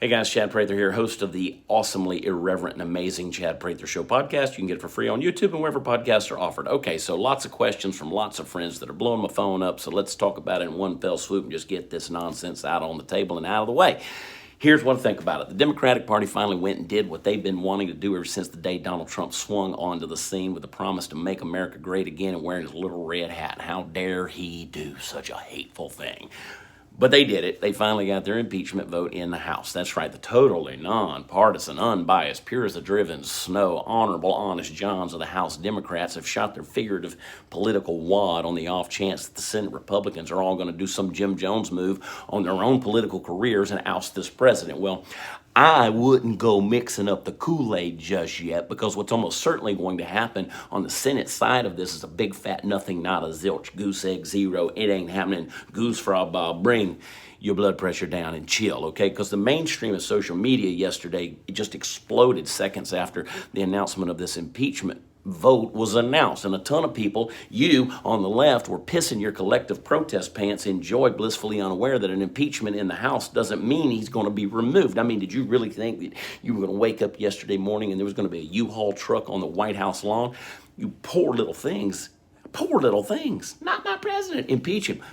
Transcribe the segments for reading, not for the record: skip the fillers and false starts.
Hey guys, Chad Prather here, host of the awesomely irreverent and amazing Chad Prather Show podcast. You can get it for free on YouTube and wherever podcasts are offered. Okay, so lots of questions from lots of friends that are blowing my phone up, so let's talk about it in one fell swoop and just get this nonsense out on the table and out of the way. Here's what I think about it. The Democratic Party finally went and did what they've been wanting to do ever since the day Donald Trump swung onto the scene with the promise to make America great again and wearing his little red hat. How dare he do such a hateful thing? But they did it. They finally got their impeachment vote in the House. That's right, the totally nonpartisan, unbiased, pure as the driven snow, honorable, honest Johns of the House Democrats have shot their figurative political wad on the off chance that the Senate Republicans are all going to do some Jim Jones move on their own political careers and oust this president. Well, I wouldn't go mixing up the Kool-Aid just yet, because what's almost certainly going to happen on the Senate side of this is a big fat nothing, not a zilch, goose egg zero. It ain't happening. Goose frog Bob, bring your blood pressure down and chill, okay? Because the mainstream of social media yesterday, it just exploded seconds after the announcement of this impeachment vote was announced, and a ton of people, you on the left, were pissing your collective protest pants in joy, blissfully unaware that an impeachment in the House doesn't mean he's going to be removed. I mean, did you really think that you were going to wake up yesterday morning and there was going to be a U-Haul truck on the White House lawn? You poor little things, not my president. Impeach him.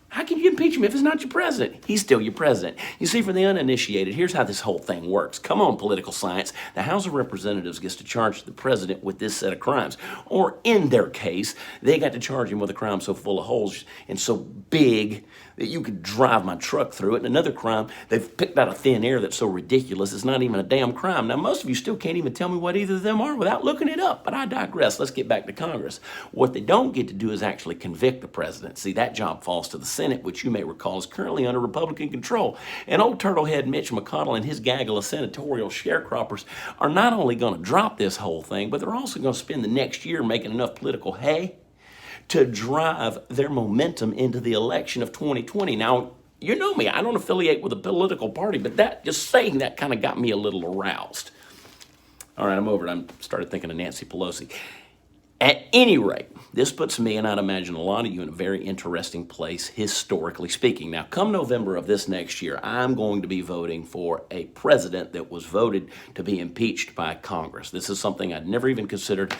How can you impeach him if it's not your president? He's still your president. You see, for the uninitiated, here's how this whole thing works. Come on, political science. The House of Representatives gets to charge the president with this set of crimes. Or in their case, they got to charge him with a crime so full of holes and so big that you could drive my truck through it. And another crime, they've picked out of thin air that's so ridiculous it's not even a damn crime. Now, most of you still can't even tell me what either of them are without looking it up, but I digress. Let's get back to Congress. What they don't get to do is actually convict the president. See, that job falls to the Senate, which you may recall is currently under Republican control. And old turtlehead Mitch McConnell and his gaggle of senatorial sharecroppers are not only going to drop this whole thing, but they're also going to spend the next year making enough political hay to drive their momentum into the election of 2020. Now, you know me, I don't affiliate with a political party, but that, just saying that, kind of got me a little aroused. All right, I'm over it. I started thinking of Nancy Pelosi. At any rate, this puts me, and I'd imagine a lot of you, in a very interesting place, historically speaking. Now, come November of this next year, I'm going to be voting for a president that was voted to be impeached by Congress. This is something I'd never even considered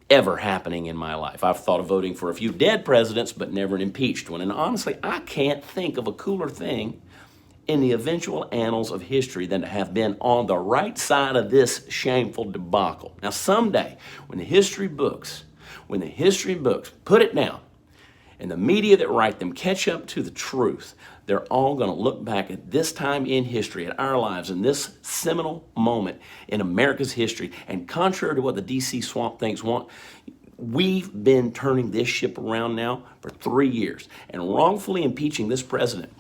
ever happening in my life. I've thought of voting for a few dead presidents, but never an impeached one. And honestly, I can't think of a cooler thing in the eventual annals of history than to have been on the right side of this shameful debacle. Now, someday, when the history books put it down, and the media that write them catch up to the truth, they're all going to look back at this time in history, at our lives, in this seminal moment in America's history, and contrary to what the DC swamp things want, we've been turning this ship around now for 3 years, and wrongfully impeaching this president.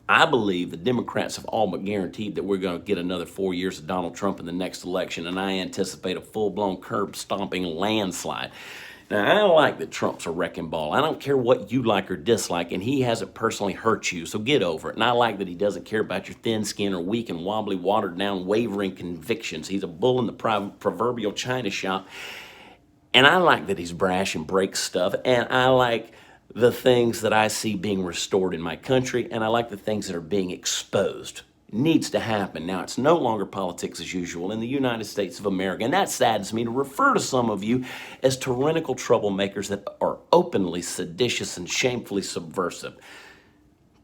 I believe the Democrats have all but guaranteed that we're going to get another 4 years of Donald Trump in the next election, and I anticipate a full-blown curb-stomping landslide. Now, I like that Trump's a wrecking ball. I don't care what you like or dislike, and he hasn't personally hurt you, so get over it. And I like that he doesn't care about your thin skin or weak and wobbly, watered-down, wavering convictions. He's a bull in the proverbial china shop. And I like that he's brash and breaks stuff, and I like the things that I see being restored in my country, and I like the things that are being exposed. It needs to happen. Now, it's no longer politics as usual in the United States of America, and that saddens me to refer to some of you as tyrannical troublemakers that are openly seditious and shamefully subversive.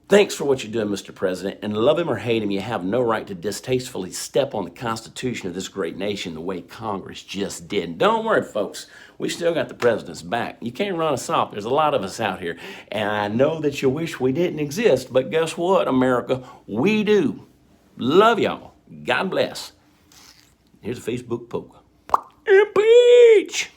Thanks for what you're doing, Mr. President, and love him or hate him, you have no right to distastefully step on the Constitution of this great nation the way Congress just did. Don't worry, folks. We still got the president's back. You can't run us off. There's a lot of us out here, and I know that you wish we didn't exist, but guess what, America? We do. Love y'all. God bless. Here's a Facebook poke. Impeach!